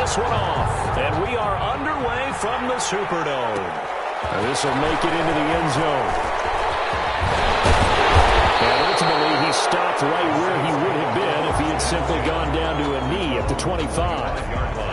this one off. And we are underway from the Superdome. This will make it into the end zone. And ultimately, he stopped right where he would have been if he had simply gone down to a knee at the 25-yard line.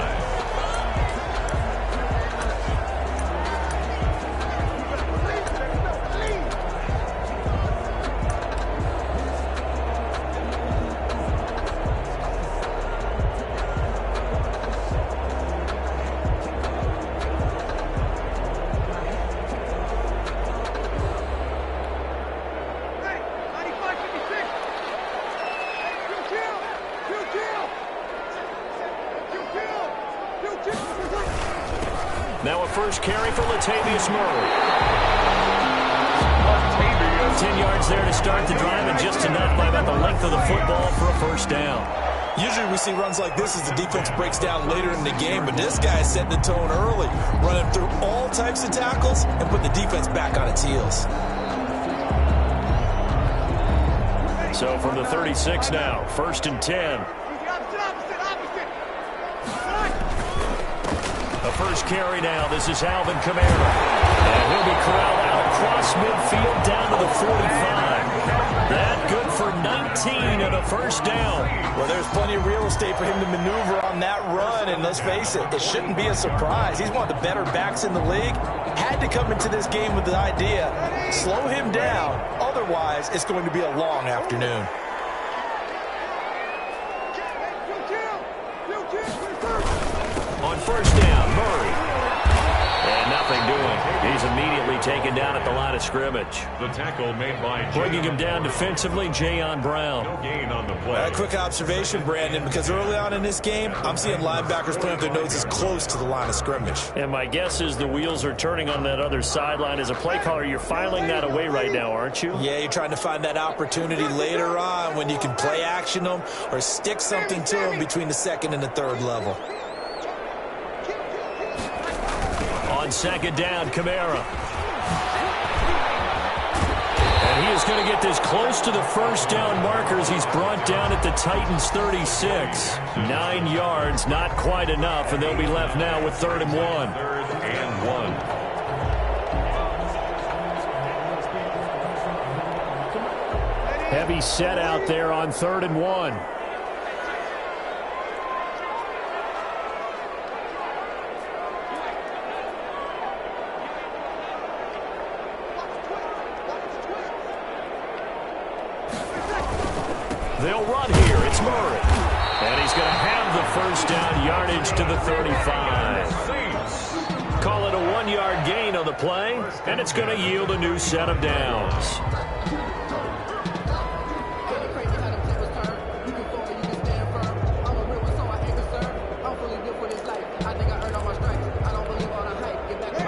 Now a first carry for Latavius Murray. 10 yards there to start the drive, and just enough by about the length of the football for a first down. Usually we see runs like this as the defense breaks down later in the game, but this guy is setting the tone early, running through all types of tackles and putting the defense back on its heels. So from the 36 now, 1st and 10. The first carry now. This is Alvin Kamara. And he'll be corralled out across midfield down to the 45. That good for 19 and a first down. Well, there's plenty of real estate for him to maneuver on that run. And let's face it, it shouldn't be a surprise. He's one of the better backs in the league. Had to come into this game with the idea, slow him down. Otherwise, it's going to be a long afternoon. On first down, Murray. And nothing doing. He's immediately taken down at the line of scrimmage. The tackle made by bringing him down defensively, Jayon Brown. No gain on the play. A quick observation, Brandon, because early on in this game, I'm seeing linebackers putting up their noses close to the line of scrimmage. And my guess is the wheels are turning on that other sideline. As a play caller, you're filing that away right now, aren't you? Yeah, you're trying to find that opportunity later on when you can play action them or stick something to them between the second and the third level. On second down, Kamara. And he is going to get this close to the first down markers. He's brought down at the Titans' 36. 9 yards, not quite enough, and they'll be left now with 3rd and 1. 3rd and 1. Heavy set out there on 3rd and 1. They'll run here. It's Murray. And he's going to have the first down, yardage to the 35. Call it a 1-yard gain on the play, and it's going to yield a new set of downs.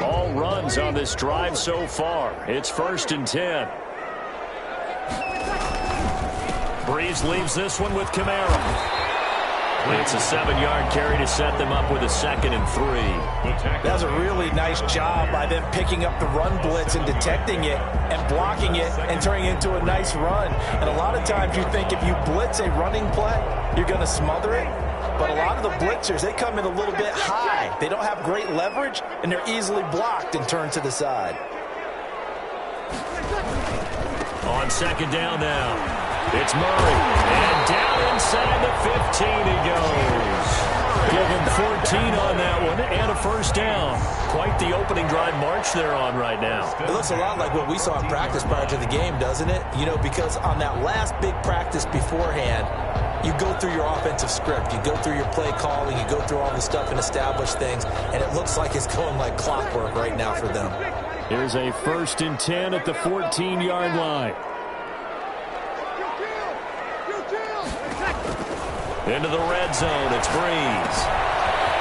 All runs on this drive so far. It's 1st and 10. Breeze leaves this one with Kamara. It's a 7-yard carry to set them up with a 2nd and 3. That was a really nice job by them picking up the run blitz and detecting it and blocking it and turning it into a nice run. And a lot of times you think if you blitz a running play, you're going to smother it. But a lot of the blitzers, they come in a little bit high. They don't have great leverage, and they're easily blocked and turned to the side. On second down now. It's Murray, and down inside the 15 he goes. Give him 14 on that one, and a first down. Quite the opening drive march they're on right now. It looks a lot like what we saw in practice prior to the game, doesn't it? You know, because on that last big practice beforehand, you go through your offensive script. You go through your play calling. You go through all the stuff and establish things, and it looks like it's going like clockwork right now for them. Here's a 1st and 10 at the 14-yard line. Into the red zone, it's Breeze.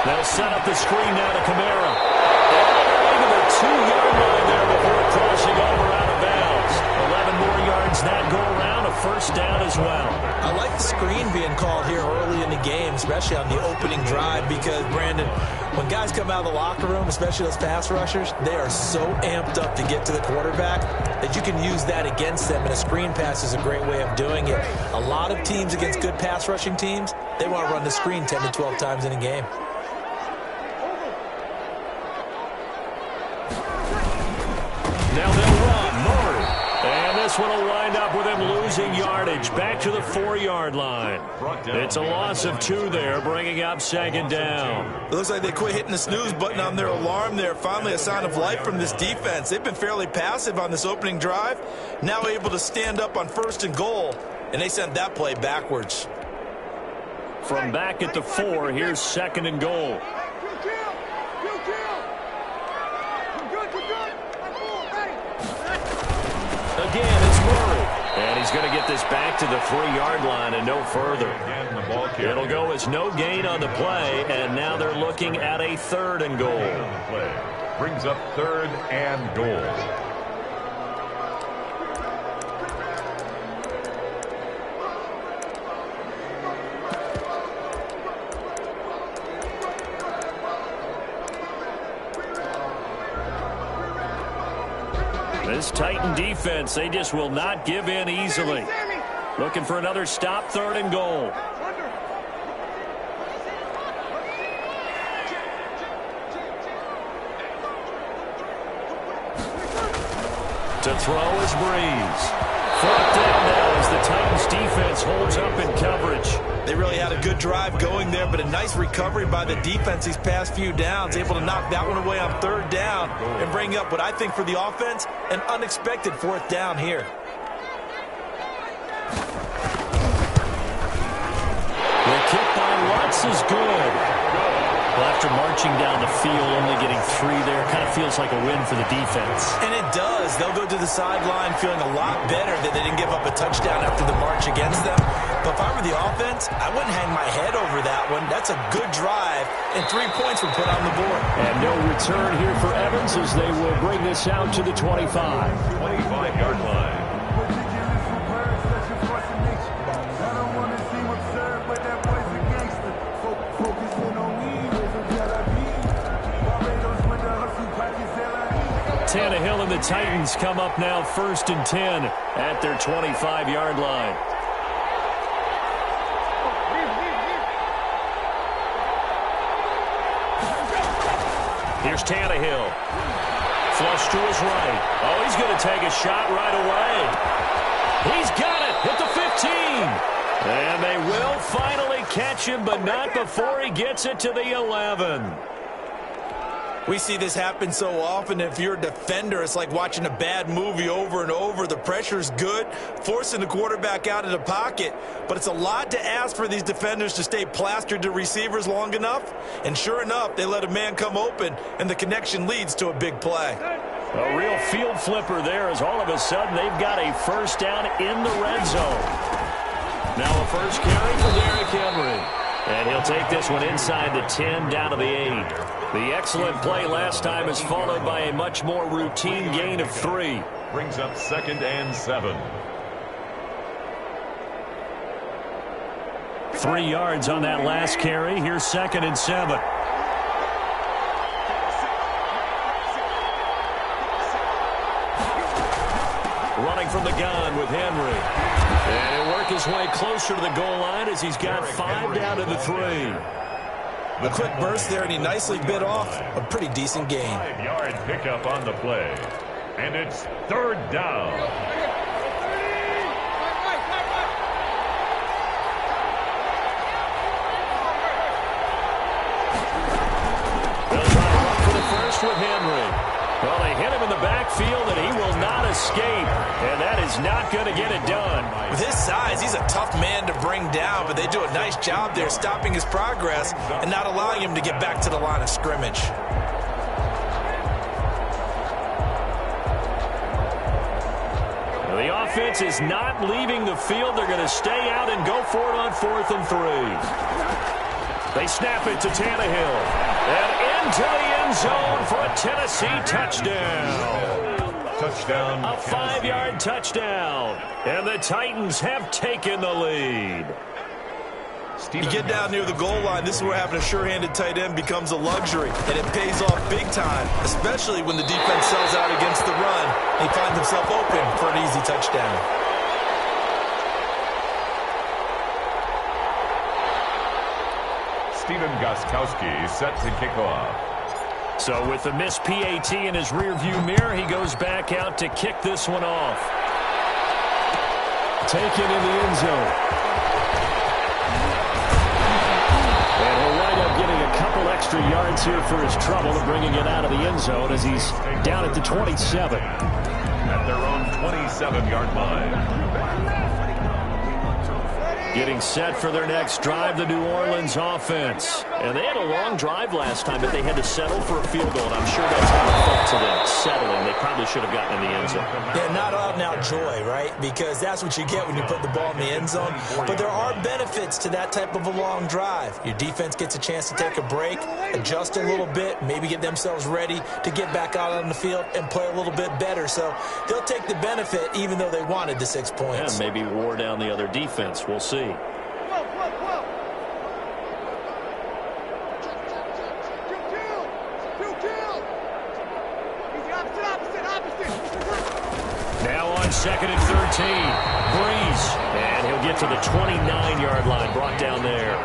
They'll set up the screen now to Kamara. All the way to the 2-yard line there before crossing over out of bounds. 11 more yards that go around, a first down as well. I like the screen being called here early in the game, especially on the opening drive, because, Brandon, when guys come out of the locker room, especially those pass rushers, they are so amped up to get to the quarterback that you can use that against them, and a screen pass is a great way of doing it. A lot of teams against good pass rushing teams, they want to run the screen 10 to 12 times in a game. Now they'll run. Murray. And this one will wind up with him losing yardage back to the 4-yard line. It's a loss of 2 there, bringing up 2nd down. It looks like they quit hitting the snooze button on their alarm there. Finally a sign of life from this defense. They've been fairly passive on this opening drive. Now able to stand up on 1st and goal, and they sent that play backwards. From back at the 4, here's 2nd and goal. Again, it's Murray. And he's going to get this back to the 3-yard line and no further. It'll go as no gain on the play, and now they're looking at a 3rd and goal. Brings up 3rd and goal. This Titan defense, they just will not give in easily. Looking for another stop, 3rd and goal. To throw is Breeze. 4th down now as the Titans defense holds up in coverage. They really had a good drive going there, but a nice recovery by the defense these past few downs, able to knock that one away on 3rd down and bring up what I think for the offense, an unexpected 4th down here. The kick by Lutz is good. Well, after marching down the field, only getting 3 there, kind of feels like a win for the defense. And it does. They'll go to the sideline feeling a lot better that they didn't give up a touchdown after the march against them. But if I were the offense, I wouldn't hang my head over that one. That's a good drive, and 3 points were put on the board. And no return here for Evans as they will bring this out to the 25. 25-yard line. Tannehill and the Titans come up now 1st and 10 at their 25-yard line. Here's Tannehill. Flush to his right. Oh, he's going to take a shot right away. He's got it at the 15. And they will finally catch him, but not before he gets it to the 11. We see this happen so often. If you're a defender, it's like watching a bad movie over and over. The pressure's good, forcing the quarterback out of the pocket. But it's a lot to ask for these defenders to stay plastered to receivers long enough. And sure enough, they let a man come open, and the connection leads to a big play. A real field flipper there as all of a sudden they've got a 1st down in the red zone. Now a first carry for Derrick Henry. And he'll take this one inside the 10 down to the 8. The excellent play last time is followed by a much more routine gain of 3. Brings up 2nd and 7. 3 yards on that last carry. Here's 2nd and 7. Running from the gun with Henry. And he'll work his way closer to the goal line as he's got 5 down to the 3. A quick burst there, and he nicely bit off a pretty decent gain. 5-yard pickup on the play. And it's 3rd down. They'll try to run for the first with Henry. Well, they hit him in the backfield, and he will not escape. And that is not going to get it done. With his size, he's a tough man to bring down, but they do a nice job there stopping his progress and not allowing him to get back to the line of scrimmage. The offense is not leaving the field. They're going to stay out and go for it on 4th and 3. They snap it to Tannehill. And into the end zone for a Tennessee touchdown. Touchdown. A 5-yard touchdown. And the Titans have taken the lead. You get down near the goal line, this is where having a sure-handed tight end becomes a luxury, and it pays off big time, especially when the defense sells out against the run. He finds himself open for an easy touchdown. Stephen Gostkowski set to kick off. So with the missed PAT in his rearview mirror, he goes back out to kick this one off. Taken in the end zone. And he'll wind up getting a couple extra yards here for his trouble and bringing it out of the end zone as he's down at the 27. At their own 27-yard line. Getting set for their next drive, the New Orleans offense. And they had a long drive last time, but they had to settle for a field goal. And I'm sure that's how it felt to them, settling. They probably should have gotten in the end zone. Yeah, not out-and-out joy, right? Because that's what you get when you put the ball in the end zone. But there are benefits to that type of a long drive. Your defense gets a chance to take a break, adjust a little bit, maybe get themselves ready to get back out on the field and play a little bit better. So they'll take the benefit even though they wanted the 6 points. And maybe wore down the other defense. We'll see. Now on 2nd and 13, Breeze. And he'll get to the 29-yard line, brought down there.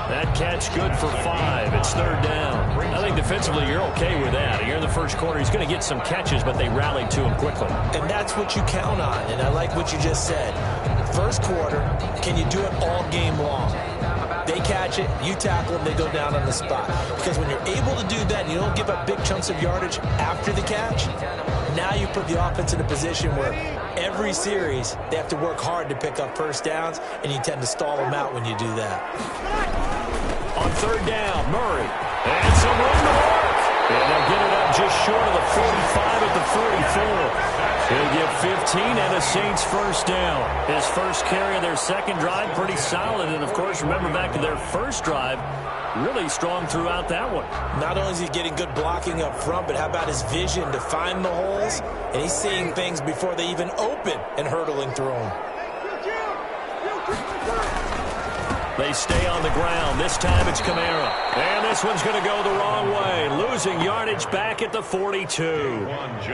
That catch good for 5. It's 3rd down. I think defensively you're okay with that. Here in the first quarter, he's going to get some catches, but they rallied to him quickly. And that's what you count on, and I like what you just said. First quarter, can you do it all game long? They catch it, you tackle them, they go down on the spot. Because when you're able to do that, and you don't give up big chunks of yardage after the catch, now you put the offense in a position where every series they have to work hard to pick up first downs, and you tend to stall them out when you do that. On 3rd down, Murray. And some room to work. And they'll get it up just short of the 45 at the 44. He'll get 15 and a Saints first down. His first carry of their second drive, pretty solid. And, of course, remember back to their first drive, really strong throughout that one. Not only is he getting good blocking up front, but how about his vision to find the holes? And he's seeing things before they even open and hurdling through them. They stay on the ground. This time it's Kamara. And this one's going to go the wrong way. Losing yardage back at the 42.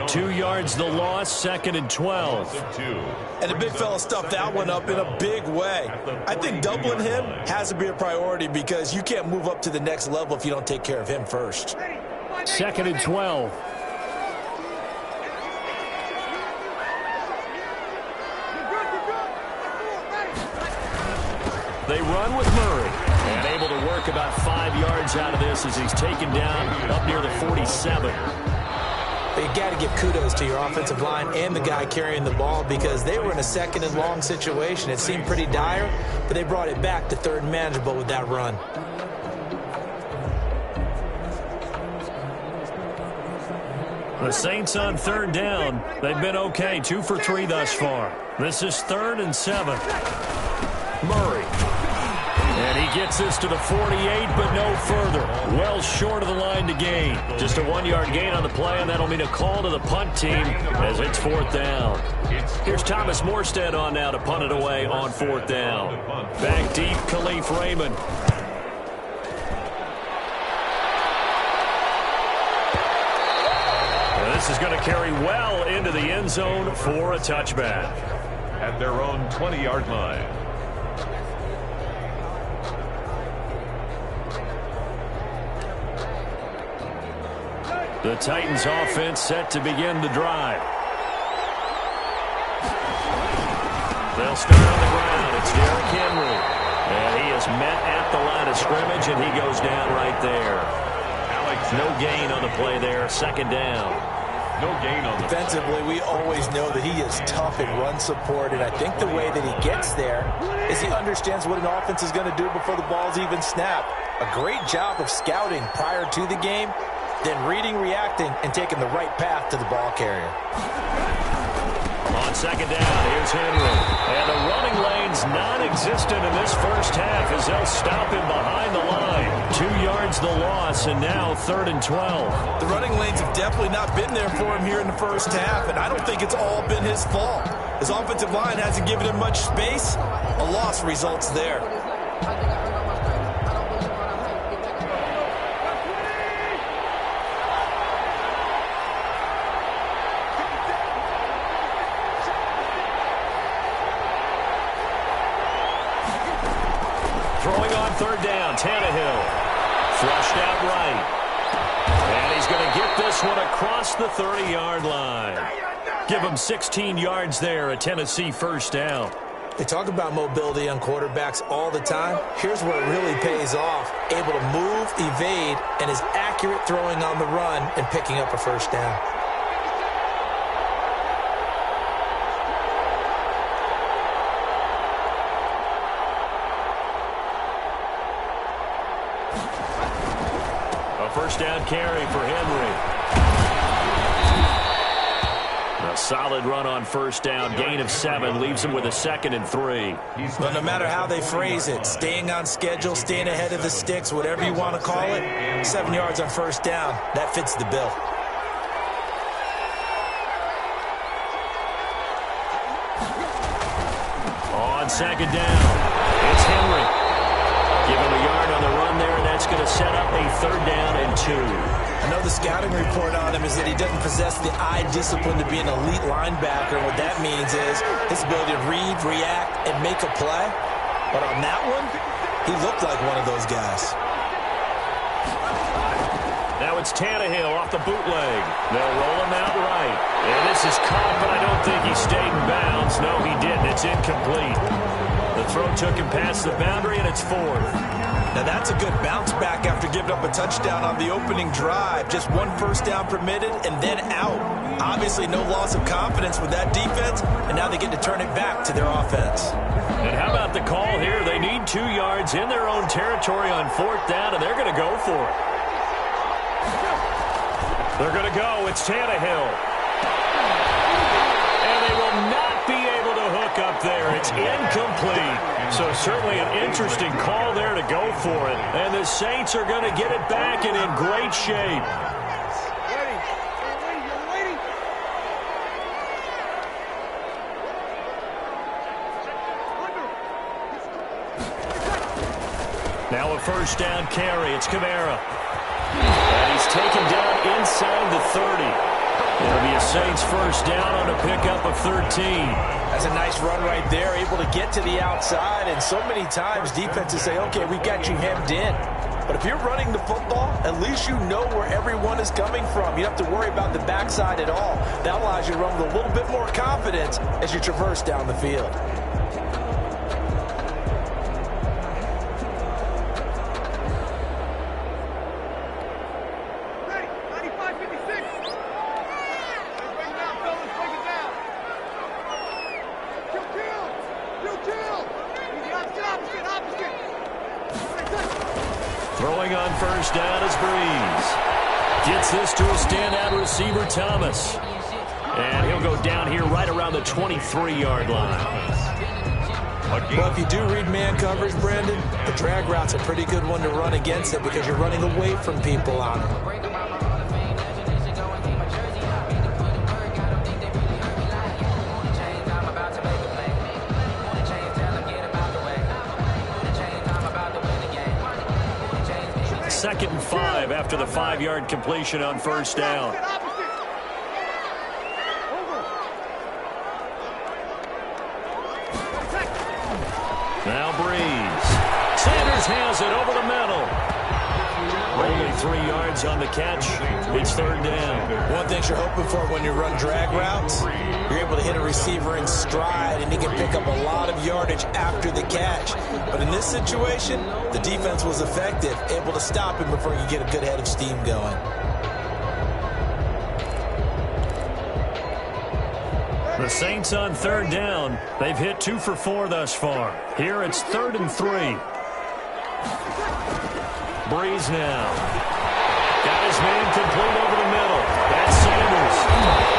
2 yards the loss, 2nd and 12. And the big fella stuffed that one up in a big way. I think doubling him has to be a priority because you can't move up to the next level if you don't take care of him first. 2nd and 12. They run with Murray. And able to work about 5 yards out of this as he's taken down up near the 47. But you got to give kudos to your offensive line and the guy carrying the ball because they were in a 2nd and long situation. It seemed pretty dire, but they brought it back to 3rd and manageable with that run. The Saints on 3rd down. They've been okay, 2 for 3 thus far. This is 3rd and 7. Murray. And he gets this to the 48, but no further. Well short of the line to gain. Just a 1-yard gain on the play, and that'll mean a call to the punt team as it's 4th down. Here's Thomas Morstead on now to punt it away on 4th down. Back deep, Khalif Raymond. And this is going to carry well into the end zone for a touchback. At their own 20-yard line. The Titans offense set to begin the drive. They'll start on the ground. It's Derrick Henry. And he is met at the line of scrimmage, and he goes down right there. No gain on the play there. 2nd down. No gain on the Defensively, we always know that he is tough in run support, and I think the way that he gets there is he understands what an offense is going to do before the ball's even snapped. A great job of scouting prior to the game, then reading, reacting, and taking the right path to the ball carrier. On 2nd down, here's Henry. And the running lane's non-existent in this first half as they'll stop him behind the line. 2 yards the loss, and now 3rd and 12. The running lanes have definitely not been there for him here in the first half, and I don't think it's all been his fault. His offensive line hasn't given him much space. A loss results there. Throwing on 3rd down, Tannehill. Flushed out right. And he's going to get this one across the 30-yard line. Give him 16 yards there, a Tennessee first down. They talk about mobility on quarterbacks all the time. Here's where it really pays off. Able to move, evade, and is accurate throwing on the run and picking up a first down. A first down carry for Henry. A solid run on first down, gain of 7, leaves him with a 2nd and 3. But no matter how they phrase it, staying on schedule, staying ahead of the sticks, whatever you want to call it, 7 yards on first down, that fits the bill. On second down, it's Henry. Give him a yard on the run there, and that's going to set up a 3rd down and 2. I know the scouting report on him is that he doesn't possess the eye discipline to be an elite linebacker. What that means is his ability to read, react, and make a play. But on that one, he looked like one of those guys. Now it's Tannehill off the bootleg. They'll roll him out right. And this is caught, but I don't think he stayed in bounds. No, he didn't. It's incomplete. The throw took him past the boundary, and it's 4th. Now that's a good bounce back after giving up a touchdown on the opening drive. Just 1 first down permitted and then out. Obviously no loss of confidence with that defense, and now they get to turn it back to their offense. And how about the call here? They need 2 yards in their own territory on 4th down, and they're going to go for it. They're going to go. It's Tannehill. And they will not be able to hook up there. It's incomplete. So certainly an interesting call there to go for it. And the Saints are going to get it back and in great shape. Now a first down carry. It's Kamara. And he's taken down inside the 30. It'll be a Saints first down on a pickup of 13. That's a nice run right there, able to get to the outside. And so many times defenses say, okay, we got you hemmed in. But if you're running the football, at least you know where everyone is coming from. You don't have to worry about the backside at all. That allows you to run with a little bit more confidence as you traverse down the field. Throwing on first down is Breeze. Gets this to a standout receiver, Thomas. And he'll go down here right around the 23-yard line. Well, if you do read man coverage, Brandon, the drag route's a pretty good one to run against it because you're running away from people on it. Second and 5 after the 5-yard completion on first down. Now Breeze. Sanders has it over the middle. Only 3 yards on the catch. It's third down. One thing you're hoping for when you run drag routes, you're able to hit a receiver in stride and he can pick up a lot of yardage after the catch. But in this situation, the defense was effective, able to stop him before you get a good head of steam going. The Saints on third down. They've hit 2 for 4 thus far. Here it's 3rd and 3. Breeze now. Got his man complete over the middle. That's Sanders.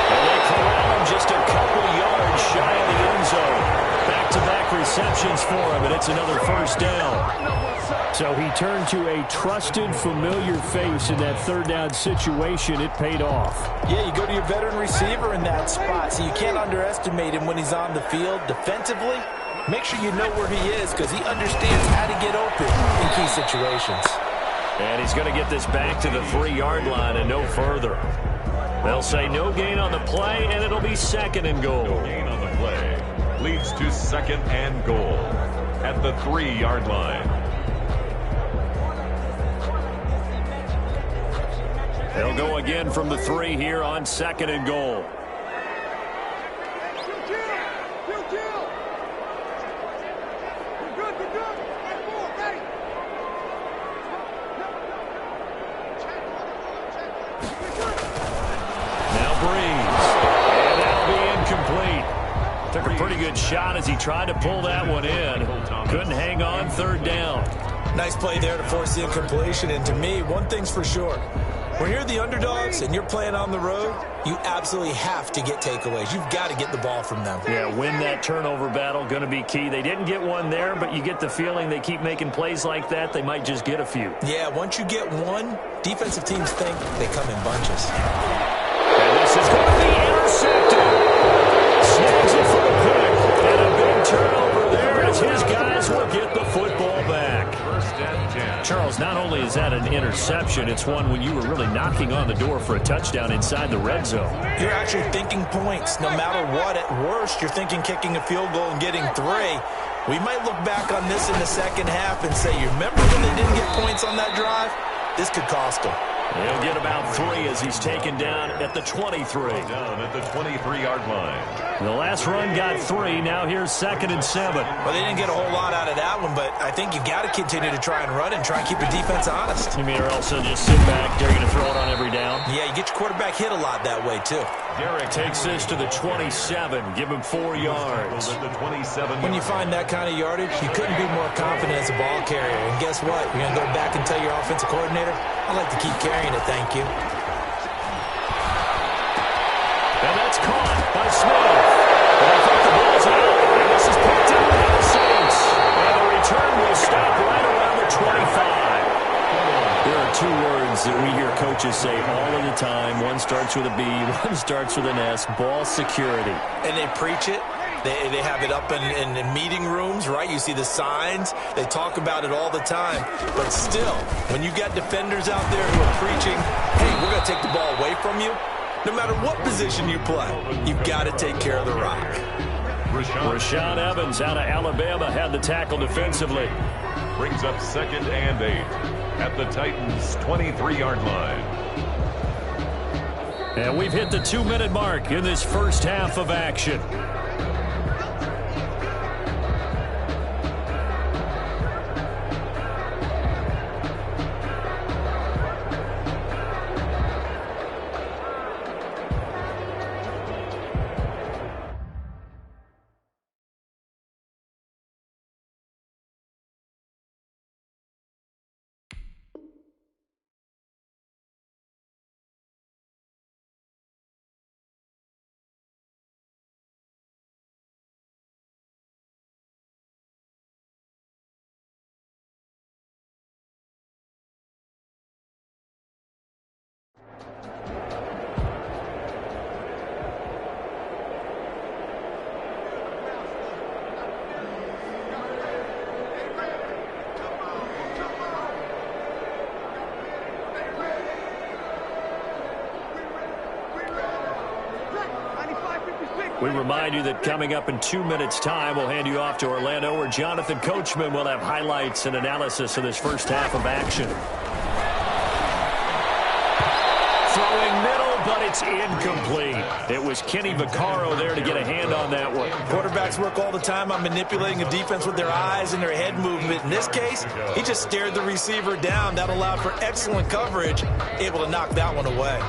And they corral him just a couple yards shy of the end zone. Back-to-back receptions for him, and it's another first down. So he turned to a trusted, familiar face in that third down situation. It paid off. Yeah, you go to your veteran receiver in that spot, so you can't underestimate him when he's on the field defensively. Make sure you know where he is because he understands how to get open in key situations. And he's going to get this back to the 3-yard line and no further. They'll say no gain on the play, and it'll be 2nd and goal. No gain on the play leads to 2nd and goal at the 3-yard line. They'll go again from the 3 here on 2nd and goal. Took a pretty good shot as he tried to pull that one in. Couldn't hang on 3rd down. Nice play there to force the incompletion. And to me, one thing's for sure. When you're the underdogs and you're playing on the road, you absolutely have to get takeaways. You've got to get the ball from them. Yeah, win that turnover battle, going to be key. They didn't get one there, but you get the feeling they keep making plays like that, they might just get a few. Yeah, once you get one, defensive teams think they come in bunches. And this is going to be intercepted. Snags it for the pick, and a big turnover there as his guys will get the football back. 1st and 10. Charles, not only is that an interception, it's one when you were really knocking on the door for a touchdown inside the red zone. You're actually thinking points. No matter what, at worst, you're thinking kicking a field goal and getting 3. We might look back on this in the second half and say, you remember when they didn't get points on that drive? This could cost them. He'll get about 3 as he's taken down at the 23. Down at the 23-yard line. The last run got 3. Now here's 2nd and 7. Well, they didn't get a whole lot out of that one, but I think you've got to continue to try and run and try and keep your defense honest. You mean or else they'll just sit back, they're going to throw it on every down? Yeah, you get your quarterback hit a lot that way, too. Derek takes this to the 27. Give him 4 yards. At the 27. When you find that kind of yardage, you couldn't be more confident as a ball carrier. And guess what? You're going to go back and tell your offensive coordinator, I'd like to keep carrying it, thank you. And that's caught by Smith. And I think the ball's out. And this is picked up by the Saints. And the return will stop right around the 25. There are 2 words that we hear coaches say all of the time. One starts with a B, one starts with an S. Ball security. And they preach it. They have it up in meeting rooms, right? You see the signs. They talk about it all the time. But still, when you got defenders out there who are preaching, hey, we're going to take the ball away from you, no matter what position you play, you've got to take care of the rock. Rashaan Evans out of Alabama had the tackle defensively. Brings up 2nd and 8 at the Titans' 23-yard line. And we've hit the 2-minute mark in this first half of action. We remind you that coming up in 2 minutes' time, we'll hand you off to Orlando, where Jonathan Coachman will have highlights and analysis of this first half of action. Throwing middle, but it's incomplete. It was Kenny Vaccaro there to get a hand on that one. Quarterbacks work all the time on manipulating a defense with their eyes and their head movement. In this case, he just stared the receiver down. That allowed for excellent coverage, able to knock that one away.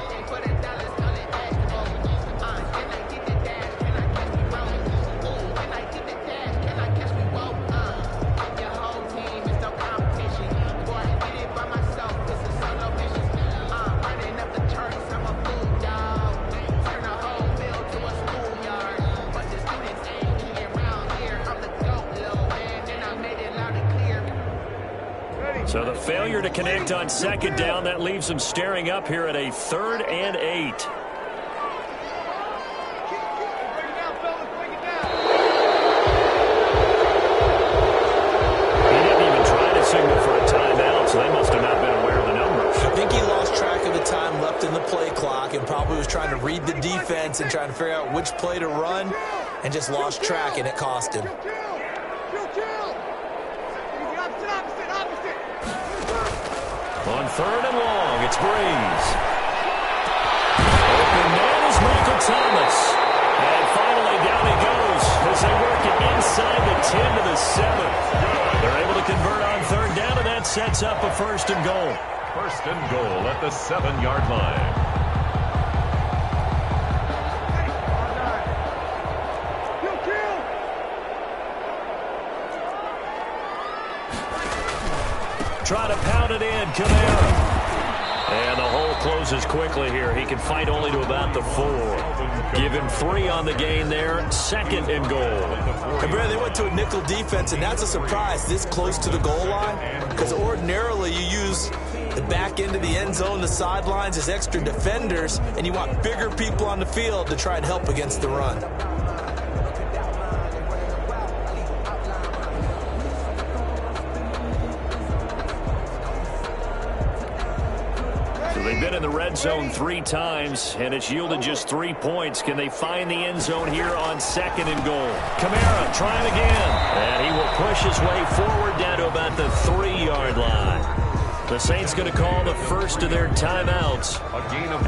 So the failure to connect on 2nd down, that leaves them staring up here at a 3rd and 8. He didn't even try to signal for a timeout, so they must have not been aware of the numbers. I think he lost track of the time left in the play clock and probably was trying to read the defense and trying to figure out which play to run and just lost track, and it cost him. On 3rd and long, it's Breeze. sets up a 1st and goal. 1st and goal at the 7-yard line. Try to pound it in, Kamara. And the hole closes quickly here. He can fight only to about the 4. Give him 3 on the gain there. 2nd and goal. And Brad, they went to a nickel defense, and that's a surprise this close to the goal line. Because ordinarily you use the back end of the end zone, the sidelines as extra defenders, and you want bigger people on the field to try and help against the run. They've been in the red zone 3 times, and it's yielded just 3 points. Can they find the end zone here on 2nd and goal? Kamara trying again, and he will push his way forward down to about the 3-yard line. The Saints going to call the first of their timeouts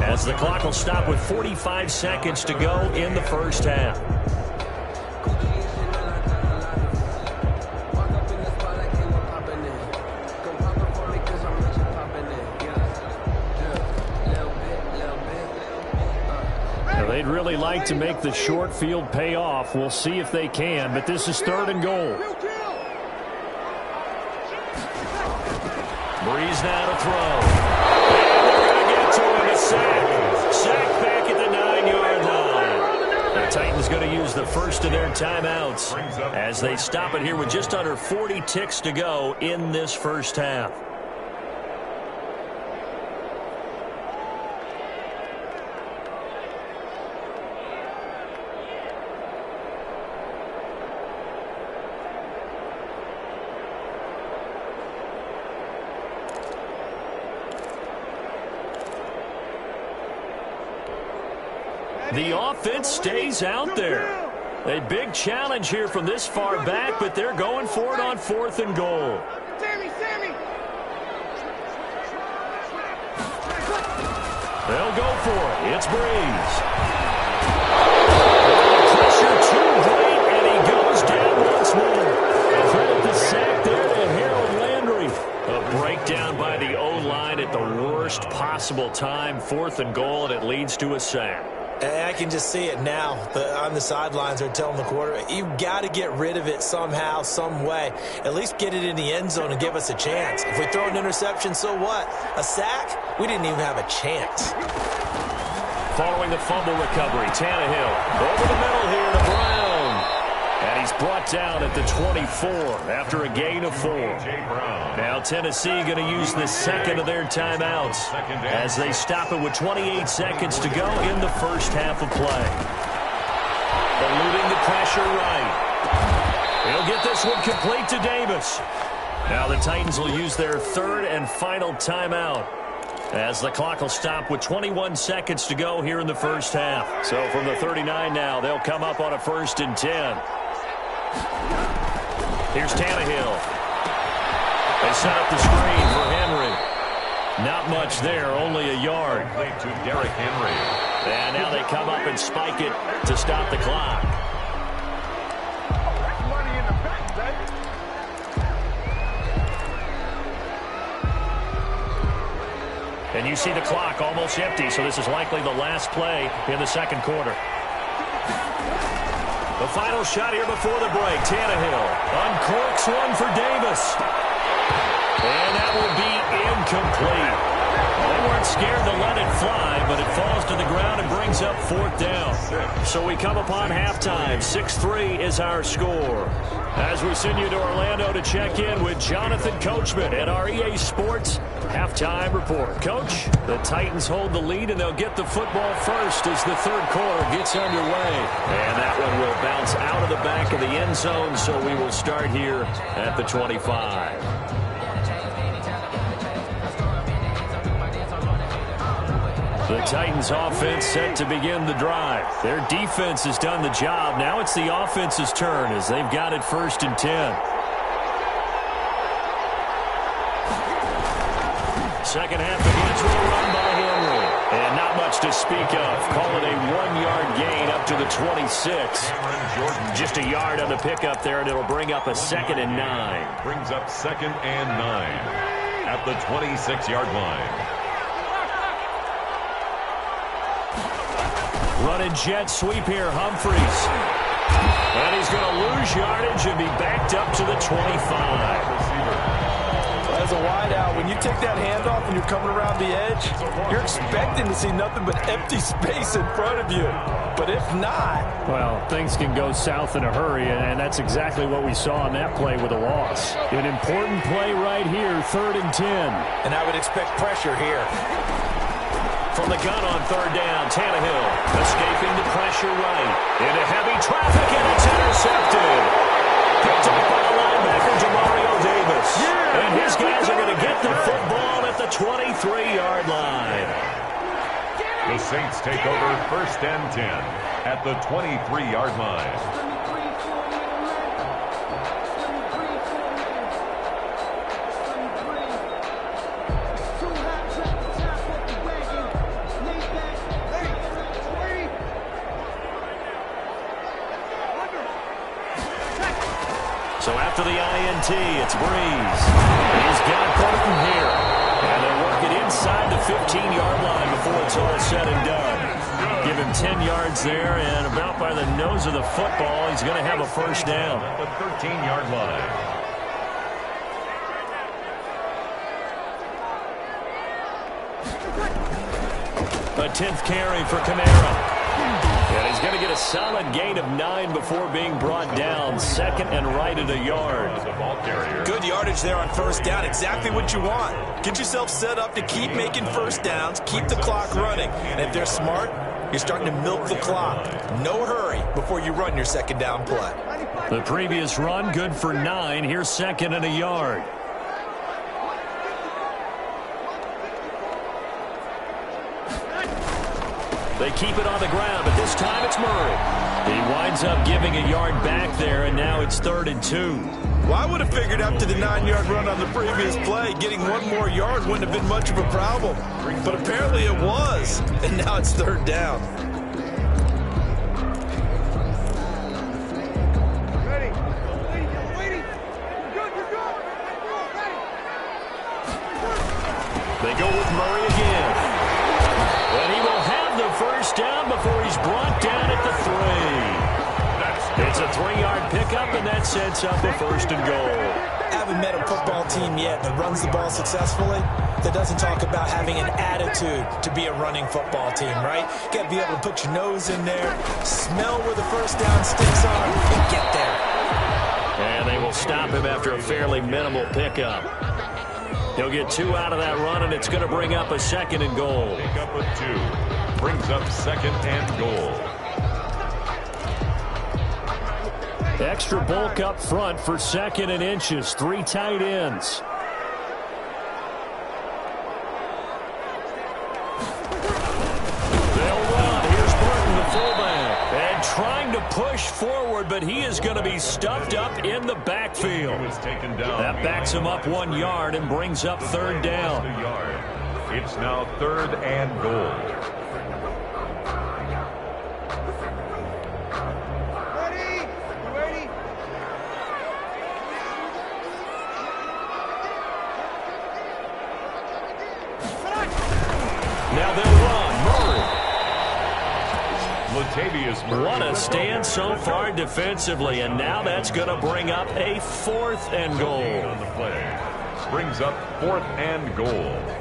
as the clock will stop with 45 seconds to go in the first half. They'd really like to make the short field pay off. We'll see if they can, but this is 3rd and goal. Breeze now to throw. And they're going to get to him. A sack. Sack back at the 9-yard line. The Titans going to use the first of their timeouts as they stop it here with just under 40 ticks to go in this first half. The offense stays out there. A big challenge here from this far back, but they're going for it on 4th and goal. They'll go for it. It's Breeze. Pressure too great, and he goes down once more. Credit the sack there to Harold Landry. A breakdown by the O-line at the worst possible time. 4th and goal, and it leads to a sack. I can just see it now. On the sidelines, they're telling the quarterback, you've got to get rid of it somehow, some way. At least get it in the end zone and give us a chance. If we throw an interception, so what? A sack? We didn't even have a chance. Following the fumble recovery, Tannehill over the middle here to Brown. And he's brought down at the 24 after a gain of 4. Now Tennessee going to use the 2nd of their timeouts as they stop it with 28 seconds to go in the first half of play. Eluding the pressure right. He'll get this one complete to Davis. Now the Titans will use their 3rd and final timeout as the clock will stop with 21 seconds to go here in the first half. So from the 39 now, they'll come up on a 1st and 10. Here's Tannehill. They set up the screen for Henry. Not much there, only a yard. Played to Derrick Henry. And now they come up and spike it to stop the clock. And you see the clock almost empty, so this is likely the last play in the 2nd quarter. The final shot here before the break. Tannehill uncorks one for Davis. And that will be incomplete. They weren't scared to let it fly, but it falls to the ground and brings up 4th down. So we come upon halftime. 6-3 is our score. As we send you to Orlando to check in with Jonathan Coachman at our EA Sports Halftime Report. Coach, the Titans hold the lead, and they'll get the football first as the 3rd quarter gets underway. And that one will bounce out of the back of the end zone, so we will start here at the 25. The Titans offense set to begin the drive. Their defense has done the job. Now it's the offense's turn as they've got it 1st and 10. Second half begins with a run by Henry. And not much to speak of. Call it a 1-yard gain up to the 26. Just a yard on the pickup there, and it'll bring up a 2nd and 9. Brings up 2nd and 9. at the 26-yard line. Running jet sweep here, Humphries. And he's going to lose yardage and be backed up to the 25. As a wideout, when you take that handoff and you're coming around the edge, you're expecting to see nothing but empty space in front of you. But if not... Well, things can go south in a hurry, and that's exactly what we saw on that play with a loss. An important play right here, 3rd and 10. And I would expect pressure here. From the gun on 3rd down, Tannehill escaping the pressure right. Into heavy traffic, and it's intercepted. Picked up by the linebacker, Demario Davis. And his guys are going to get the football at the 23-yard line. The Saints take over 1st and 10 at the 23-yard line. So after the INT, it's Breeze. He's got Burton here. And they'll work it inside the 15-yard line before it's all said and done. Give him 10 yards there, and about by the nose of the football, he's going to have a 1st down. At the 13-yard line. A 10th carry for Kamara. And he's going to get a solid gain of 9 before being brought down. 2nd and right at a yard. Good yardage there on 1st down. Exactly what you want. Get yourself set up to keep making 1st downs, keep the clock running. And if they're smart, you're starting to milk the clock. No hurry before you run your 2nd down play. The previous run, good for 9. Here's 2nd and a yard. They keep it on the ground, but this time it's Murray. He winds up giving a yard back there, and now it's 3rd and 2. Well, I would have figured after the 9-yard run on the previous play, getting 1 more yard wouldn't have been much of a problem. But apparently it was, and now it's 3rd down. They go with Murray again. And he will have the 1st down before he's brought down at the 3. It's a 3-yard pickup, and that sets up a 1st and goal. Haven't met a football team yet that runs the ball successfully that doesn't talk about having an attitude to be a running football team, right? You got to be able to put your nose in there, smell where the 1st down sticks are, and get there. And they will stop him after a fairly minimal pickup. He'll get 2 out of that run, and it's going to bring up a 2nd and goal. Pick up a 2. Brings up 2nd and goal. Extra bulk up front for 2nd and inches. 3 tight ends. They'll run. Here's Burton, the fullback. And trying to push forward, but he is going to be stuffed up in the backfield. That backs him up 1 yard and brings up 3rd down. It's now 3rd and goal. Now they'll run. Murray. Latavius Murray. What a stand so far defensively, and now that's going to bring up a 4th and goal. On the play. Brings up 4th and goal.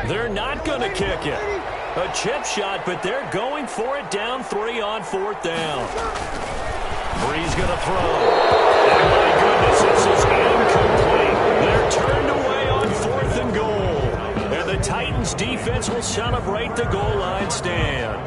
They're not going to kick it. A chip shot, but they're going for it down 3 on 4th down. Breeze going to throw. And my goodness, this is incomplete. They're turned away on 4th and goal. And the Titans defense will celebrate the goal line stand.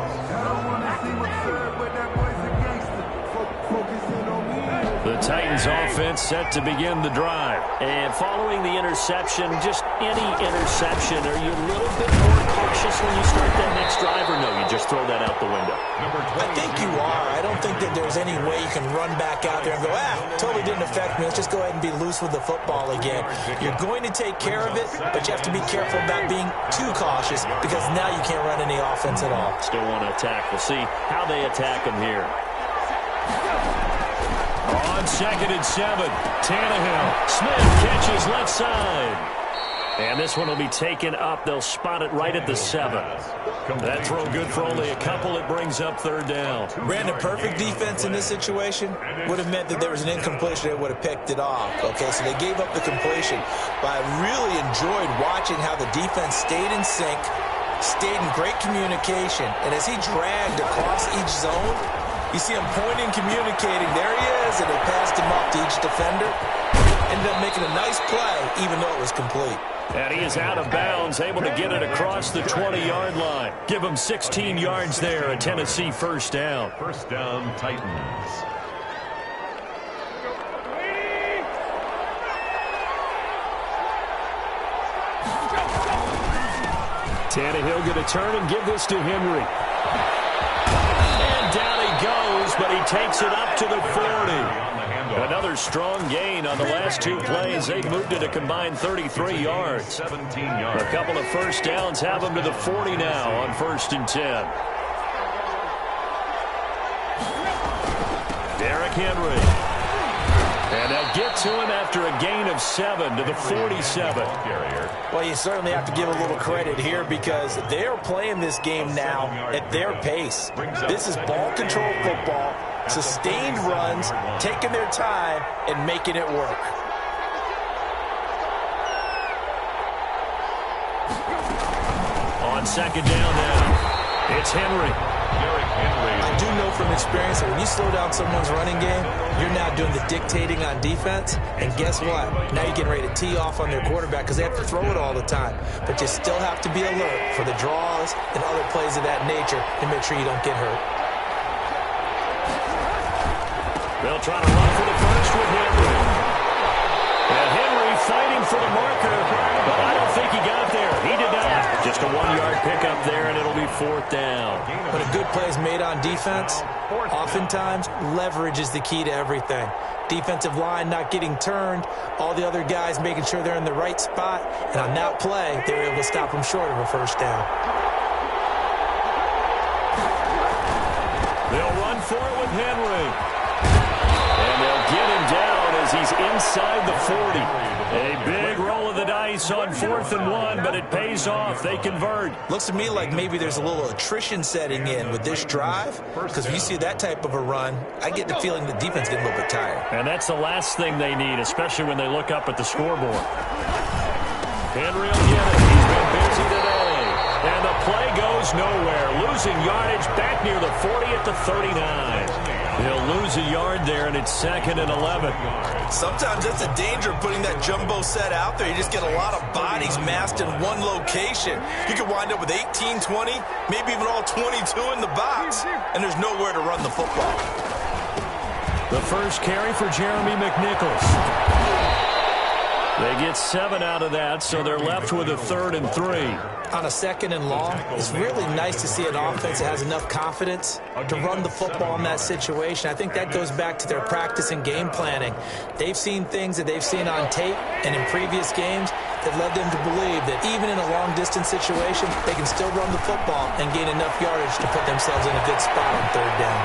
The Titans offense set to begin the drive. And following the interception, just any interception, are you a little bit more cautious cautious when you start that next drive, or no, you just throw that out the window? I think you are. I don't think that there's any way you can run back out there and go, totally didn't affect me. Let's just go ahead and be loose with the football again. You're going to take care of it, but you have to be careful about being too cautious because now you can't run any offense at all. Still want to attack. We'll see how they attack him here. On 2nd and 7, Tannehill. Smith catches left side. And this one will be taken up. They'll spot it right at the 7. That throw good for only a couple. It brings up 3rd down. Brandon, perfect defense in this situation would have meant that there was an incompletion. They would have picked it off. Okay, so they gave up the completion. But I really enjoyed watching how the defense stayed in sync, stayed in great communication. And as he dragged across each zone, you see him pointing, communicating. There he is, and they passed him up to each defender. Ended up making a nice play, even though it was complete. And he is out of bounds, able to get it across the 20-yard line. Give him 16 yards there, a Tennessee 1st down. 1st down, Titans. Tannehill going to turn and give this to Henry. And down he goes, but he takes it up to the 40. Another strong gain on the last 2 plays. They've moved it a combined 33 yards. 17 yards. A couple of 1st downs have them to the 40 now on 1st and 10. Derrick Henry. And they'll get to him after a gain of 7 to the 47. Well, you certainly have to give a little credit here because they're playing this game now at their pace. This is ball control football, sustained runs, taking their time, and making it work. On 2nd down now, it's Henry. I do know from experience that when you slow down someone's running game, you're now doing the dictating on defense. And guess what? Now you're getting ready to tee off on their quarterback because they have to throw it all the time. But you still have to be alert for the draws and other plays of that nature to make sure you don't get hurt. They'll try to run for the first with Henry. And Henry fighting for the marker, but I don't think he got there. He did not. Just a 1-yard pickup there, and it'll be 4th down. When a good play is made on defense, oftentimes leverage is the key to everything. Defensive line not getting turned, all the other guys making sure they're in the right spot, and on that play, they were able to stop them short of a 1st down. They'll run for it with Henry. And they'll get him down as he's inside the 40. A big roll of the dice on 4th and 1, but it pays off. They convert. Looks to me like maybe there's a little attrition setting in with this drive, because if you see that type of a run, I get the feeling the defense getting a little bit tired. And that's the last thing they need, especially when they look up at the scoreboard. Henry will get it. He's been busy today. And the play goes nowhere. Losing yardage back near the 40 at the 39. He'll lose a yard there, and it's 2nd and 11. Sometimes that's the danger of putting that jumbo set out there. You just get a lot of bodies massed in one location. You could wind up with 18, 20, maybe even all 22 in the box, and there's nowhere to run the football. The first carry for Jeremy McNichols. They get 7 out of that, so they're left with a 3rd and 3. On a 2nd and long, it's really nice to see an offense that has enough confidence to run the football in that situation. I think that goes back to their practice and game planning. They've seen things that they've seen on tape and in previous games that led them to believe that even in a long-distance situation, they can still run the football and gain enough yardage to put themselves in a good spot on 3rd down.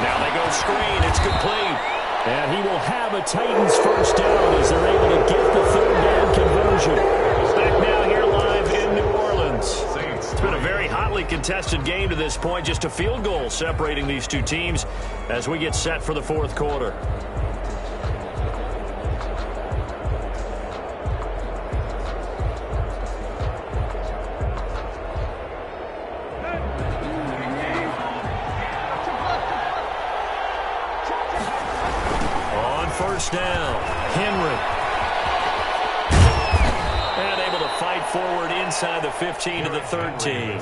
Now they go screen. It's complete. And he will have a Titans 1st down as they're able to get the 3rd down conversion. Back now here live in New Orleans. It's been a very hotly contested game to this point. Just a field goal separating these two teams as we get set for the 4th quarter. First down, Henry. And able to fight forward inside the 15 to the 13.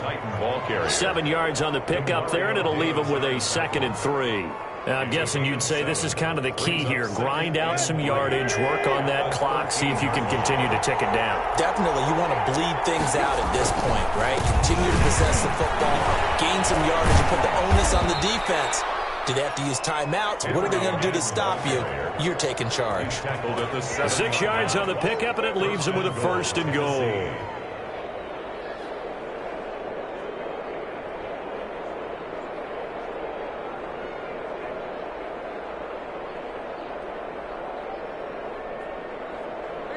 7 yards on the pickup there, and it'll leave him with a 2nd and 3. I'm guessing you'd say this is kind of the key here. Grind out some yardage, work on that clock, see if you can continue to tick it down. Definitely, you want to bleed things out at this point, right? Continue to possess the football, gain some yardage, and put the onus on the defense. Do they have to use timeouts? What are they going to do to stop you? You're taking charge. 6 yards on the pickup, and it leaves them with a 1st and goal.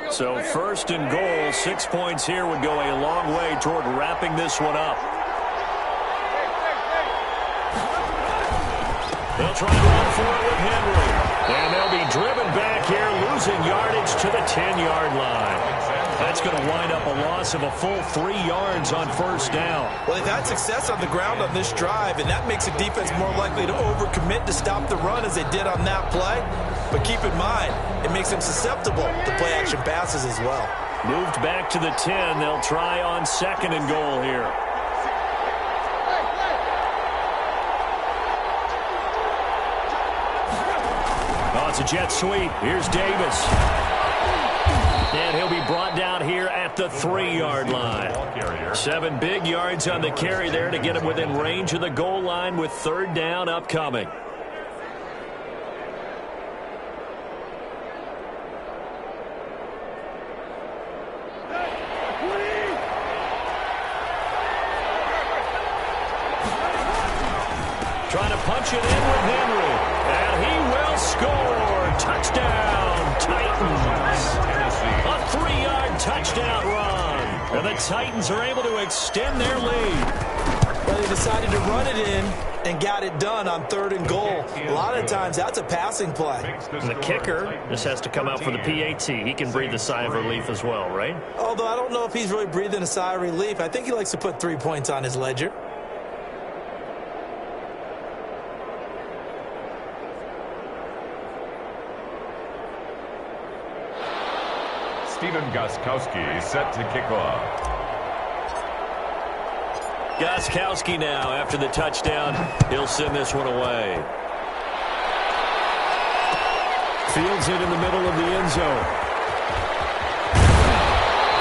So 1st and goal, 6 points here would go a long way toward wrapping this one up. They'll try to run for it with Henry. And they'll be driven back here, losing yardage to the 10-yard line. That's going to wind up a loss of a full 3 yards on 1st down. Well, they've had success on the ground on this drive, and that makes the defense more likely to overcommit to stop the run as they did on that play. But keep in mind, it makes them susceptible to play-action passes as well. Moved back to the 10. They'll try on 2nd and goal here. Oh, it's a jet sweep. Here's Davis. And he'll be brought down here at the 3-yard line. 7 big yards on the carry there to get him within range of the goal line with 3rd down upcoming. Trying to punch it in with Henry. And he will score. Touchdown, Titans. A 3-yard touchdown run. And the Titans are able to extend their lead. Well, they decided to run it in and got it done on 3rd and goal. A lot of times, that's a passing play. And the kicker just has to come out for the PAT. He can breathe a sigh of relief as well, right? Although I don't know if he's really breathing a sigh of relief. I think he likes to put 3 points on his ledger. Stephen Gostkowski set to kick off. Gostkowski now, after the touchdown, he'll send this one away. Fields it in the middle of the end zone.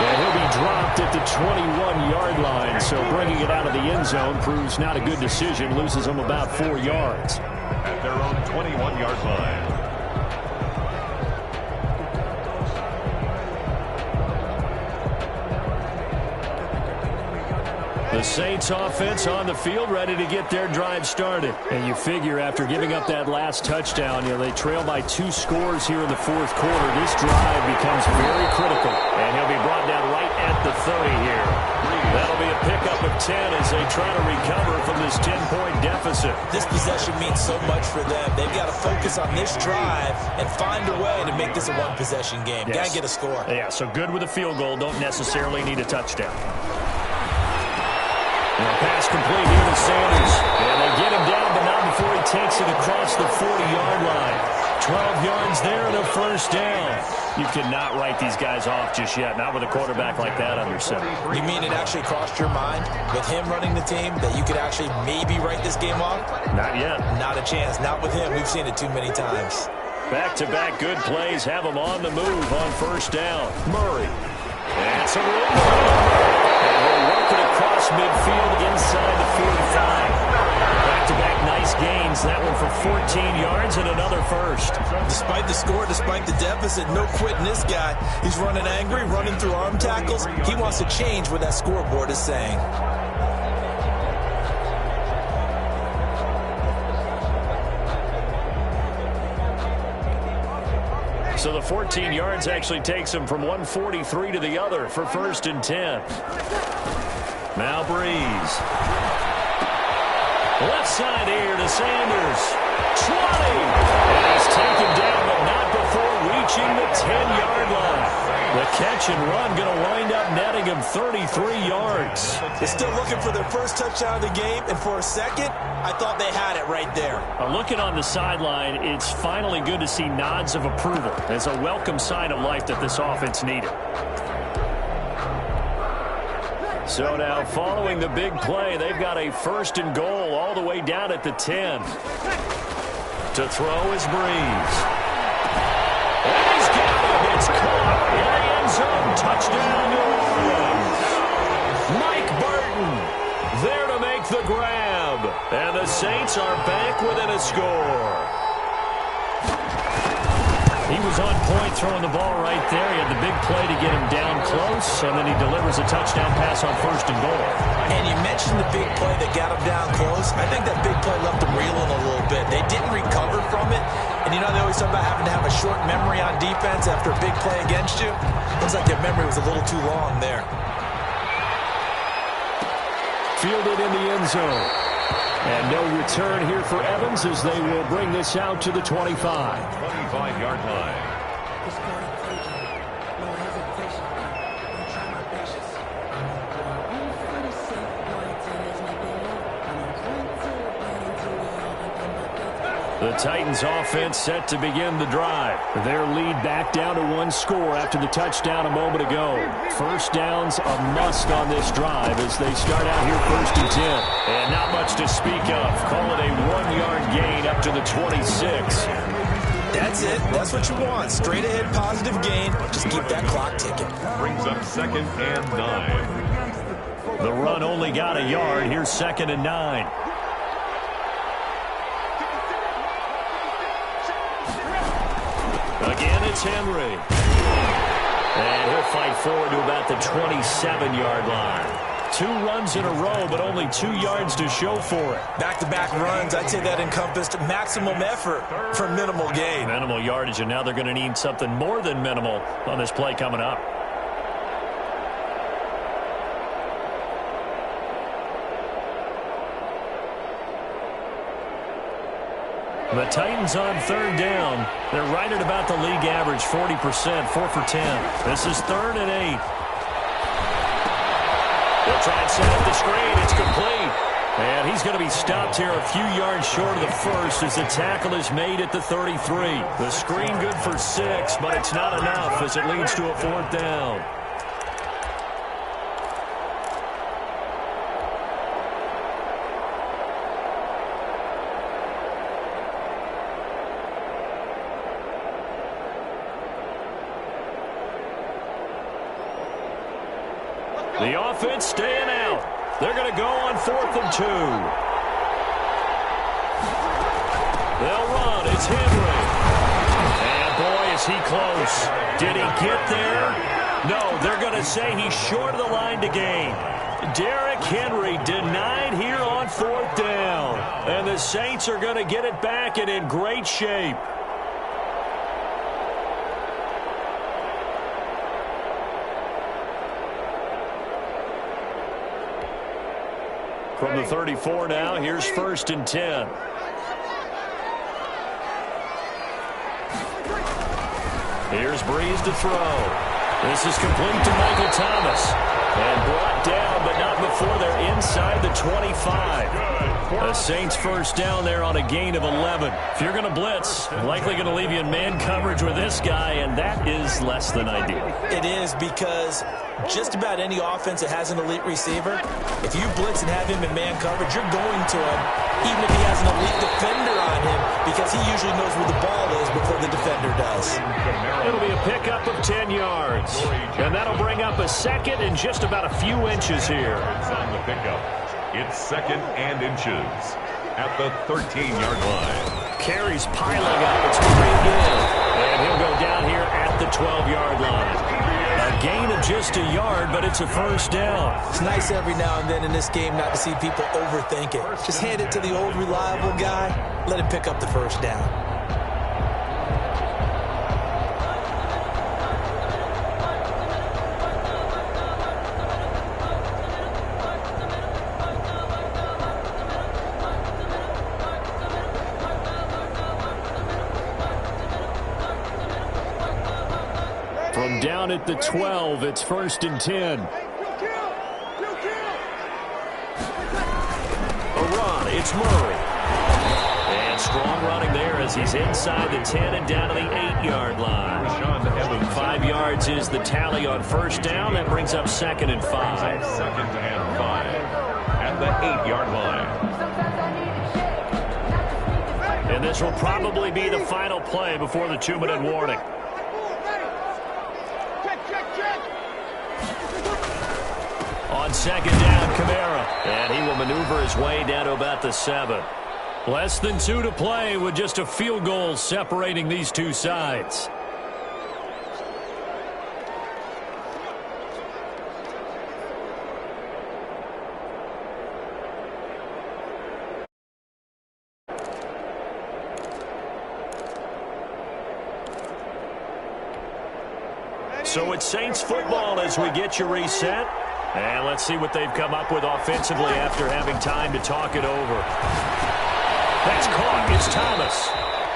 And he'll be dropped at the 21-yard line, so bringing it out of the end zone proves not a good decision, loses him about 4 yards. At their own 21-yard line. The Saints offense on the field, ready to get their drive started. And you figure after giving up that last touchdown, they trail by 2 scores here in the 4th quarter. This drive becomes very critical. And he'll be brought down right at the 30 here. That'll be a pickup of 10 as they try to recover from this 10-point deficit. This possession means so much for them. They've got to focus on this drive and find a way to make this a one-possession game. Yes. Got to get a score. Yeah, so good with a field goal. Don't necessarily need a touchdown. And a pass complete here to Sanders. And they get him down, but not before he takes it across the 40-yard line. 12 yards there and a 1st down. You cannot write these guys off just yet, not with a quarterback like that under center. You mean it actually crossed your mind with him running the team that you could actually maybe write this game off? Not yet. Not a chance. Not with him. We've seen it too many times. Back-to-back good plays have him on the move on 1st down. Murray. And some room to run. And we'll work it across midfield inside the 45. Back-to-back nice gains. That one for 14 yards and another 1st. Despite the score, despite the deficit, no quitting this guy. He's running angry, running through arm tackles. He wants to change what that scoreboard is saying. So the 14 yards actually takes him from 143 to the other for 1st and 10. Now Breeze. Left side here to Sanders. 20. And he's taken down, but not before reaching the 10-yard line. The catch and run going to wind up netting him 33 yards. They're still looking for their first touchdown of the game, and for a second, I thought they had it right there. Looking on the sideline, it's finally good to see nods of approval. It's a welcome sign of life that this offense needed. So now, following the big play, they've got a 1st and goal all the way down at the 10. To throw is Breeze. And he's got it. It's caught in the end zone. Touchdown, New Orleans. Mike Burton there to make the grab. And the Saints are back within a score. He was on point throwing the ball right there. He had the big play to get him down close, and then he delivers a touchdown pass on 1st and goal. And you mentioned the big play that got him down close. I think that big play left him reeling a little bit. They didn't recover from it. And you know they always talk about having to have a short memory on defense after a big play against you. Looks like their memory was a little too long there. Fielded in the end zone. And no return here for Evans as they will bring this out to the 25. 25-yard line. The Titans offense set to begin the drive. Their lead back down to 1 score after the touchdown a moment ago. First down's a must on this drive as they start out here 1st and 10. And not much to speak of. Call it a 1-yard gain up to the 26. That's it. That's what you want. Straight ahead positive gain. Just keep that clock ticking. Brings up 2nd and 9. The run only got a yard. Here's 2nd and 9. Again, it's Henry. And he'll fight forward to about the 27-yard line. 2 runs in a row, but only 2 yards to show for it. Back-to-back runs, I'd say that encompassed maximum effort for minimal gain. Minimal yardage, and now they're going to need something more than minimal on this play coming up. The Titans on 3rd down. They're right at about the league average, 40%, 4 for 10. This is 3rd and 8. They'll try and set up the screen. It's complete. And he's going to be stopped here a few yards short of the first as the tackle is made at the 33. The screen good for 6, but it's not enough as it leads to a 4th down. The offense staying out. They're going to go on 4th and 2. They'll run. It's Henry. And boy, is he close. Did he get there? No, they're going to say he's short of the line to gain. Derrick Henry denied here on 4th down. And the Saints are going to get it back and in great shape. From the 34 now, here's 1st and 10. Here's Breeze to throw. This is complete to Michael Thomas. And brought down, but not before they're inside the 25. The Saints 1st down there on a gain of 11. If you're going to blitz, likely going to leave you in man coverage with this guy, and that is less than ideal. It is because just about any offense that has an elite receiver, if you blitz and have him in man coverage, you're going to him, even if he has an elite defender on him, because he usually knows where the ball is before the defender does. It'll be a pickup of 10 yards. And that'll bring up a 2nd and just about a few inches here. It's on the pickup. It's 2nd and inches at the 13-yard line. Carries piling up. It's Murray again. And he'll go down here at the 12-yard line. A gain of just a yard, but it's a 1st down. It's nice every now and then in this game not to see people overthink it. Just hand it to the old reliable guy. Let him pick up the 1st down. From down at the 12, it's 1st and 10. A run, it's Murray. And strong running there as he's inside the 10 and down to the 8-yard line. 5 yards is the tally on 1st down. That brings up 2nd and 5. 2nd and 5 at the 8-yard line. And this will probably be the final play before the 2-minute warning. On second down, Kamara. And he will maneuver his way down to about the 7. Less than 2 to play with just a field goal separating these two sides. So it's Saints football as we get you reset. And let's see what they've come up with offensively after having time to talk it over. That's caught. It's Thomas.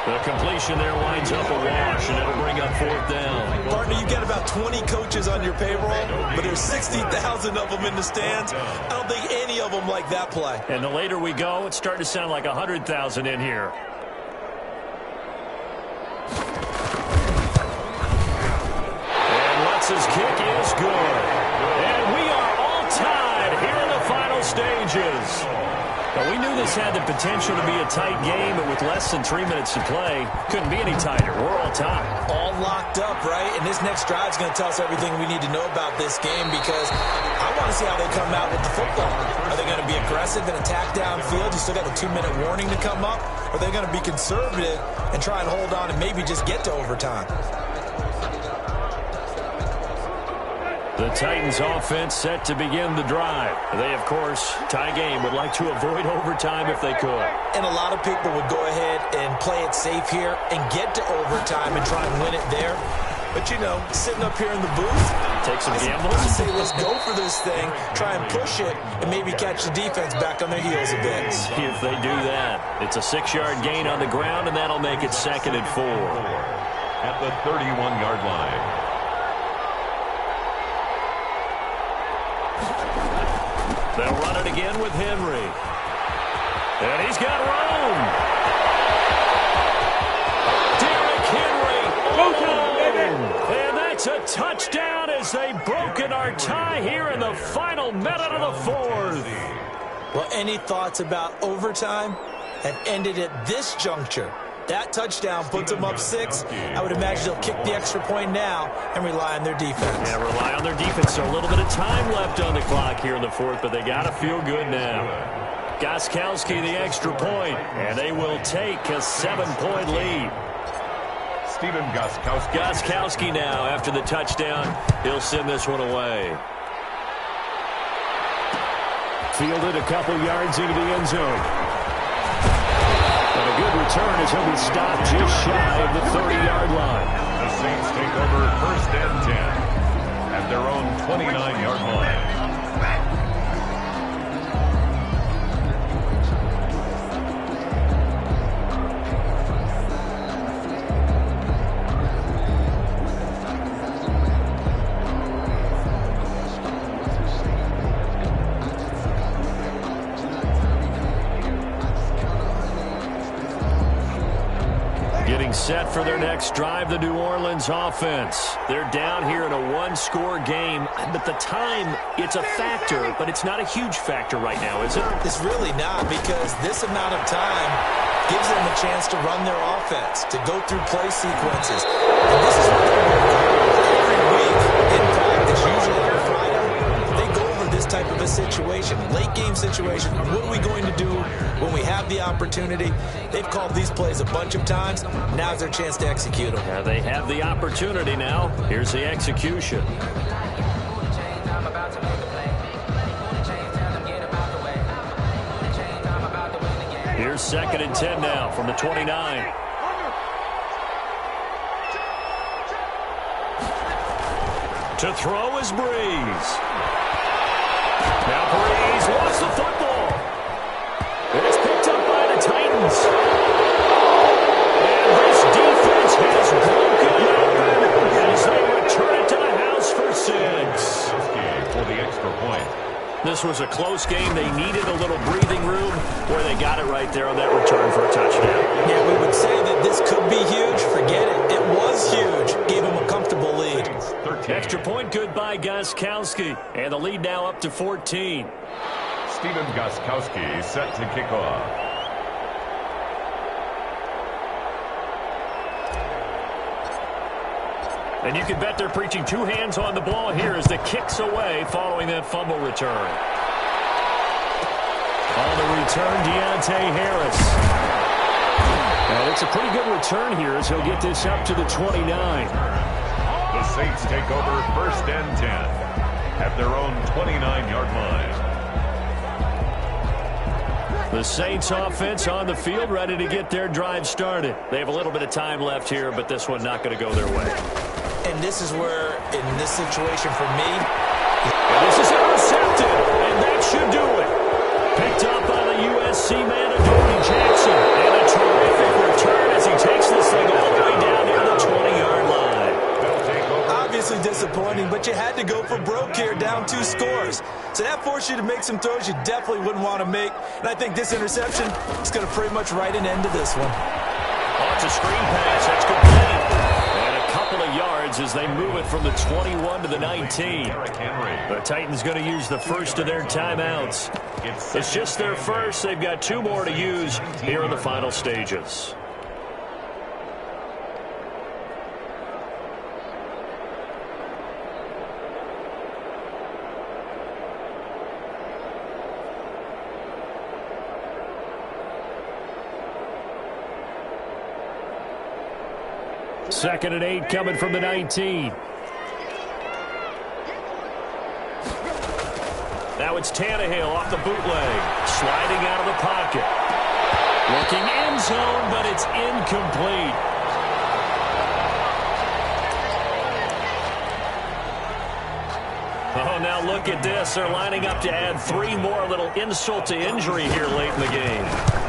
The completion there winds up a wash, and it'll bring up 4th down. Partner, you got about 20 coaches on your payroll, but there's 60,000 of them in the stands. I don't think any of them like that play. And the later we go, it's starting to sound like 100,000 in here. His kick is good. And we are all tied here in the final stages. Now, we knew this had the potential to be a tight game, but with less than 3 minutes to play, couldn't be any tighter. We're all tied. All locked up, right? And this next drive is going to tell us everything we need to know about this game because I want to see how they come out with the football. Are they going to be aggressive and attack downfield? You still got a 2-minute warning to come up? Or are they going to be conservative and try and hold on and maybe just get to overtime? The Titans offense set to begin the drive. They, of course, tie game, would like to avoid overtime if they could. And a lot of people would go ahead and play it safe here and get to overtime and try and win it there. But, you know, sitting up here in the booth, take some gambles. I say let's go for this thing, try and push it, and maybe catch the defense back on their heels a bit. If they do that, it's a 6-yard gain on the ground, and that'll make it 2nd and 4. At the 31-yard line. They'll run it again with Henry. And he's got room. Derrick Henry. And that's a touchdown as they've broken our tie here in the final minute of the 4th. Well, any thoughts about overtime have ended at this juncture? That touchdown puts them up 6. I would imagine they'll kick the extra point now and rely on their defense. Yeah, rely on their defense. So a little bit of time left on the clock here in the 4th, but they got to feel good now. Gostkowski the extra point, and they will take a 7-point lead. Stephen Gostkowski. Gostkowski now, after the touchdown, he'll send this one away. Fielded a couple yards into the end zone. And a good return as he'll be stopped just shy of the 30-yard line. The Saints take over 1st and 10 at their own 29-yard line. Set for their next drive, the New Orleans offense. They're down here in a 1-score game, but the time, it's a factor, but it's not a huge factor right now, is it? It's really not, because this amount of time gives them a chance to run their offense, to go through play sequences. And this is what every week in practice, usually on Friday, they go over this type of a situation, late game situation. What are we going to do when we have the opportunity? They've called these plays a bunch of times. Now's their chance to execute them. Yeah, they have the opportunity now. Here's the execution. Here's 2nd and 10 now from the 29. To throw is Breeze. Now Breeze wants the football. It's picked up by the Titans. And this defense has broken open as they return it to the house for 6. For the extra point. This was a close game. They needed a little breathing room where they got it right there on that return for a touchdown. Yeah, we would say that this could be huge. Forget it. It was huge. Gave them a comfortable lead. 13. Extra point good by Gostkowski. And the lead now up to 14. Stephen Gostkowski set to kick off. And you can bet they're preaching two hands on the ball here as the kick's away following that fumble return. On the return, Deontay Harris. And it's a pretty good return here as he'll get this up to the 29. The Saints take over first and 10 at their own 29-yard line. The Saints offense on the field, ready to get their drive started. They have a little bit of time left here, but this one not going to go their way. And this is where, in this situation for me, and this is intercepted, and that should do it. Picked up by the USC man, Adoree Jackson. And a terrific return as he takes this thing all the way down near the 20-yard line. obviously disappointing, but you had to go for broke here, down 2 scores. So that forced you to make some throws you definitely wouldn't want to make. And I think this interception is going to pretty much write an end to this one. Oh, it's a screen pass. That's complete. And a couple of yards as they move it from the 21 to the 19. The Titans going to use the first of their timeouts. It's just their first. They've got 2 more to use here in the final stages. Second and 8 coming from the 19. Now it's Tannehill off the bootleg. Sliding out of the pocket. Looking end zone, but it's incomplete. Oh, now look at this. They're lining up to add 3 more, little insult to injury here late in the game.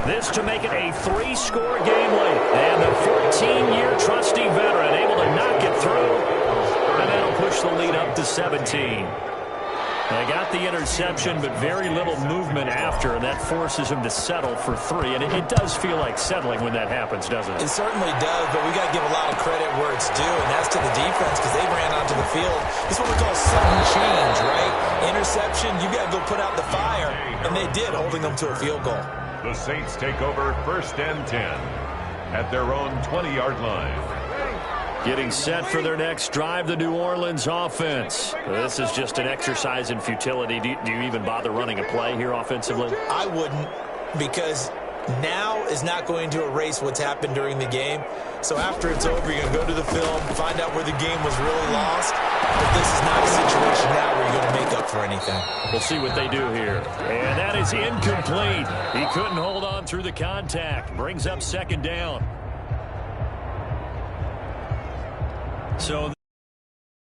This to make it a 3-score game late. And the 14-year trusty veteran able to knock it through. And that'll push the lead up to 17. They got the interception, but very little movement after, and that forces him to settle for 3. And it does feel like settling when that happens, doesn't it? It certainly does, but we got to give a lot of credit where it's due, and that's to the defense because they ran onto the field. It's what we call sudden change, right? Interception, you got to go put out the fire, and they did, holding them to a field goal. The Saints take over first and 10 at their own 20-yard line. Getting set for their next drive, the New Orleans offense. This is just an exercise in futility. Do you even bother running a play here offensively? I wouldn't, because now is not going to erase what's happened during the game. So after it's over, you're going to go to the film, find out where the game was really lost. But this is not a situation now where you're going to make up for anything. We'll see what they do here. And that is incomplete. He couldn't hold on through the contact. Brings up second down. So